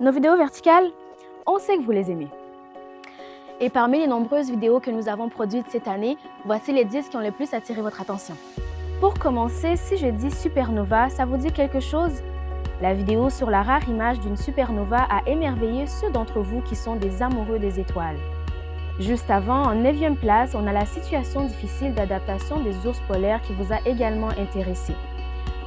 Nos vidéos verticales, on sait que vous les aimez. Et parmi les nombreuses vidéos que nous avons produites cette année, voici les 10 qui ont le plus attiré votre attention. Pour commencer, si je dis supernova, ça vous dit quelque chose? La vidéo sur la rare image d'une supernova a émerveillé ceux d'entre vous qui sont des amoureux des étoiles. Juste avant, en 9e place, on a la situation difficile d'adaptation des ours polaires qui vous a également intéressé.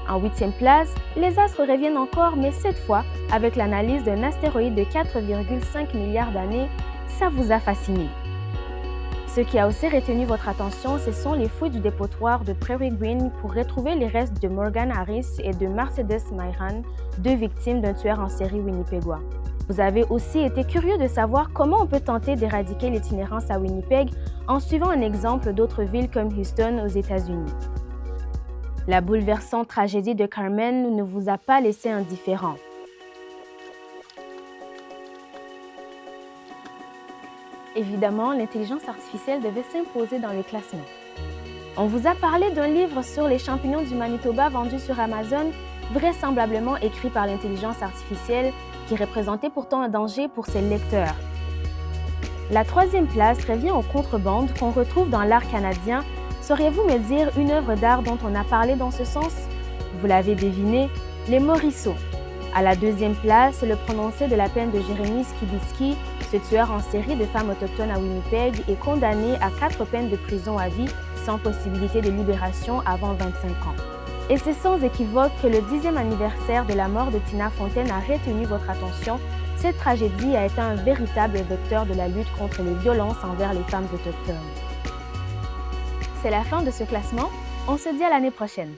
En 8e place, les astres reviennent encore, mais cette fois, avec l'analyse d'un astéroïde de 4,5 milliards d'années, ça vous a fasciné. Ce qui a aussi retenu votre attention, ce sont les fouilles du dépotoir de Prairie Green pour retrouver les restes de Morgan Harris et de Mercedes Myran, deux victimes d'un tueur en série winnipégois. Vous avez aussi été curieux de savoir comment on peut tenter d'éradiquer l'itinérance à Winnipeg en suivant un exemple d'autres villes comme Houston aux États-Unis. La bouleversante tragédie de Carmen ne vous a pas laissé indifférent. Évidemment, l'intelligence artificielle devait s'imposer dans le classement. On vous a parlé d'un livre sur les champignons du Manitoba vendu sur Amazon, vraisemblablement écrit par l'intelligence artificielle, qui représentait pourtant un danger pour ses lecteurs. La 3e place revient aux contrebandes qu'on retrouve dans l'art canadien. Sauriez-vous me dire une œuvre d'art dont on a parlé dans ce sens? Vous l'avez deviné, les Morisseaux. À la 2e place, le prononcé de la peine de Jérémy Skibitsky, ce tueur en série de femmes autochtones à Winnipeg, est condamné à 4 peines de prison à vie sans possibilité de libération avant 25 ans. Et c'est sans équivoque que le 10e anniversaire de la mort de Tina Fontaine a retenu votre attention. Cette tragédie a été un véritable vecteur de la lutte contre les violences envers les femmes autochtones. C'est la fin de ce classement. On se dit à l'année prochaine.